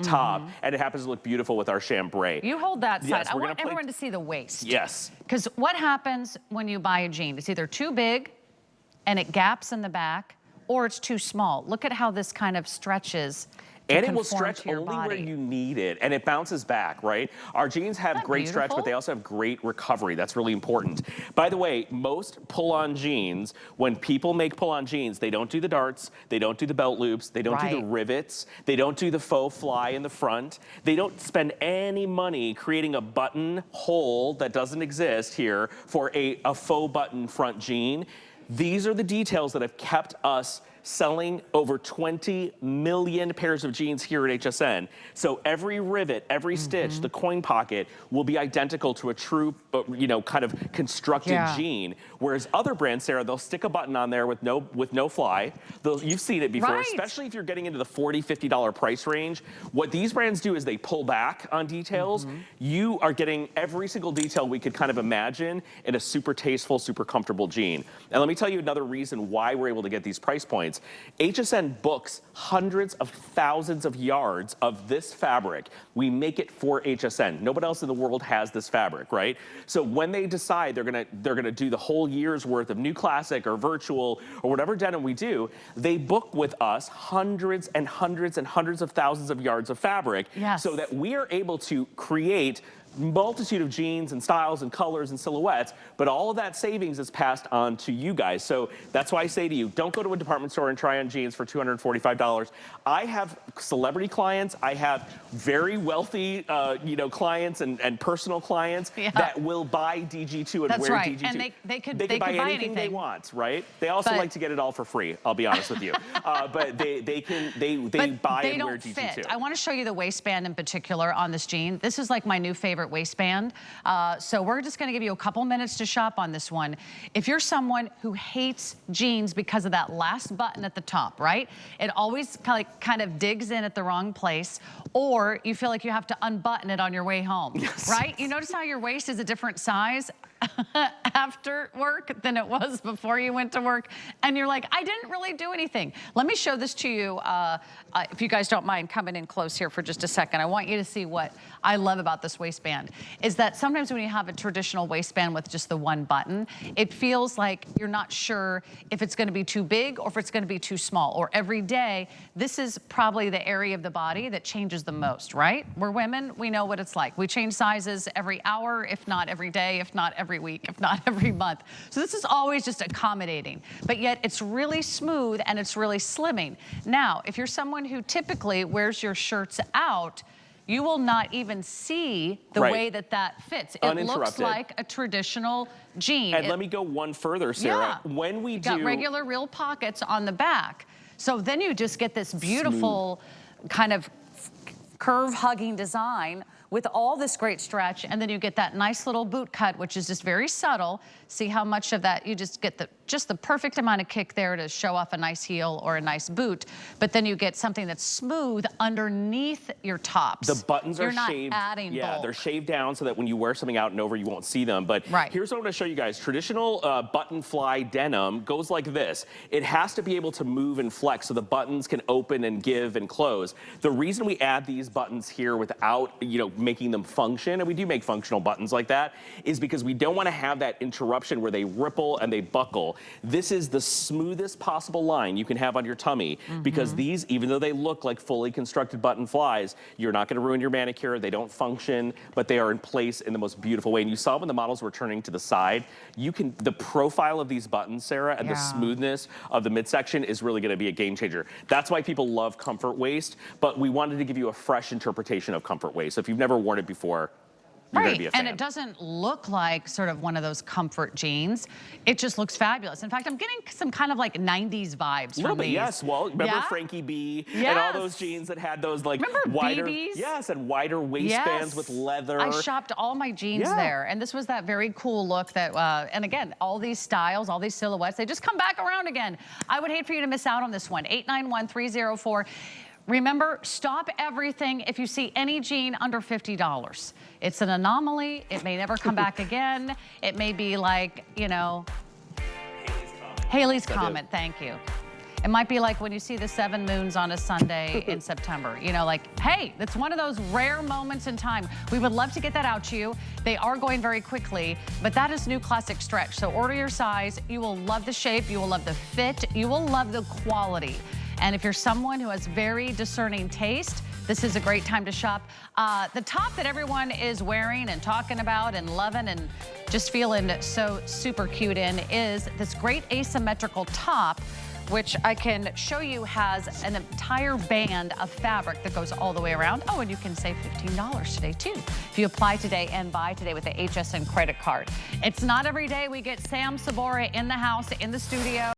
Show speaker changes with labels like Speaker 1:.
Speaker 1: top, and it happens to look beautiful with our chambray.
Speaker 2: You hold that side.
Speaker 1: Yes,
Speaker 2: I want everyone to see the waist.
Speaker 1: Yes.
Speaker 2: Because what happens when you buy a jean? It's either too big and it gaps in the back, or it's too small. Look at how this kind of stretches.
Speaker 1: And it will stretch only where you need it, and it bounces back, right? Our jeans have great stretch, but they also have great recovery. That's really important. By the way, most pull-on jeans, when people make pull-on jeans, they don't do the darts, they don't do the belt loops, they don't do the rivets, they don't do the faux fly in the front. They don't spend any money creating a button hole that doesn't exist here for a faux button front jean. These are the details that have kept us selling over 20 million pairs of jeans here at HSN. So every rivet, every stitch, the coin pocket will be identical to a true, you know, kind of constructed jean. Whereas other brands, Sarah, they'll stick a button on there with no fly. You've seen it before, especially if you're getting into the $40, $50 price range. What these brands do is they pull back on details. You are getting every single detail we could kind of imagine in a super tasteful, super comfortable jean. And let me tell you another reason why we're able to get these price points. HSN books hundreds of thousands of yards of this fabric. We make it for HSN. Nobody else in the world has this fabric, right? So when they decide they're gonna do the whole year's worth of new classic or virtual or whatever denim we do, they book with us hundreds and hundreds and hundreds of thousands of yards of fabric so that we are able to create multitude of jeans and styles and colors and silhouettes, but all of that savings is passed on to you guys. So that's why I say to you, don't go to a department store and try on jeans for $245. I have celebrity clients, I have very wealthy, you know, clients and personal clients that will buy DG2 and wear DG2.
Speaker 2: And they could
Speaker 1: buy anything they want, right? They also like to get it all for free, I'll be honest with you. But they buy and wear DG2.
Speaker 2: I want to show you the waistband in particular on this jean. This is like my new favorite waistband. So we're just gonna give you a couple minutes to shop on this one. If you're someone who hates jeans because of that last button at the top, right? It always kind of digs in at the wrong place, or you feel like you have to unbutton it on your way home, right? You notice how your waist is a different size after work than it was before you went to work, and you're like, I didn't really do anything. Let me show this to you, if you guys don't mind coming in close here for just a second. I want you to see what I love about this waistband, is that sometimes when you have a traditional waistband with just the one button, it feels like you're not sure if it's gonna be too big or if it's gonna be too small, or every day. This is probably the area of the body that changes the most, right? We're women, we know what it's like. We change sizes every hour, if not every day, if not every week, if not every month. So this is always just accommodating, but yet it's really smooth and it's really slimming. Now, if you're someone who typically wears your shirts out, you will not even see the way that fits. It looks like a traditional jean.
Speaker 1: And let me go one further, Sarah. When we
Speaker 2: got regular real pockets on the back. So then you just get this beautiful kind of curve hugging design with all this great stretch, and then you get that nice little boot cut, which is just very subtle. See how much of that, you just get just the perfect amount of kick there to show off a nice heel or a nice boot, but then you get something that's smooth underneath your tops.
Speaker 1: The buttons are shaved.
Speaker 2: You're not adding bulk.
Speaker 1: They're shaved down so that when you wear something out and over, you won't see them. But here's what I'm gonna show you guys. Traditional button fly denim goes like this. It has to be able to move and flex so the buttons can open and give and close. The reason we add these buttons here without, you know, making them function, and we do make functional buttons like that, is because we don't want to have that interruption where they ripple and they buckle. This is the smoothest possible line you can have on your tummy, because these, even though they look like fully constructed button flies, you're not going to ruin your manicure. They don't function, but they are in place in the most beautiful way. And you saw when the models were turning to the side, you can, the profile of these buttons, Sarah, and the smoothness of the midsection is really going to be a game changer. That's why people love comfort waist, but we wanted to give you a fresh interpretation of comfort waist. So if you've never worn it before, you're gonna be a fan.
Speaker 2: And it doesn't look like sort of one of those comfort jeans. It just looks fabulous. In fact, I'm getting some kind of like 90s vibes from these.
Speaker 1: Yes. Well, remember Frankie B and all those jeans that had those like wider, and wider waistbands with leather.
Speaker 2: I shopped all my jeans there, and this was that very cool look that, and again, all these styles, all these silhouettes, they just come back around again. I would hate for you to miss out on this one. 891-304. Remember, stop everything if you see any jean under $50. It's an anomaly. It may never come back again. It may be like, you know, Haley's Comet. Thank you. It might be like when you see the 7 moons on a Sunday in September. You know, like, hey, that's one of those rare moments in time. We would love to get that out to you. They are going very quickly, but that is new classic stretch. So order your size. You will love the shape. You will love the fit. You will love the quality. And if you're someone who has very discerning taste, this is a great time to shop. The top that everyone is wearing and talking about and loving and just feeling so super cute in is this great asymmetrical top, which I can show you has an entire band of fabric that goes all the way around. Oh, and you can save $15 today too if you apply today and buy today with the HSN credit card. It's not every day we get Sam Sabora in the house, in the studio.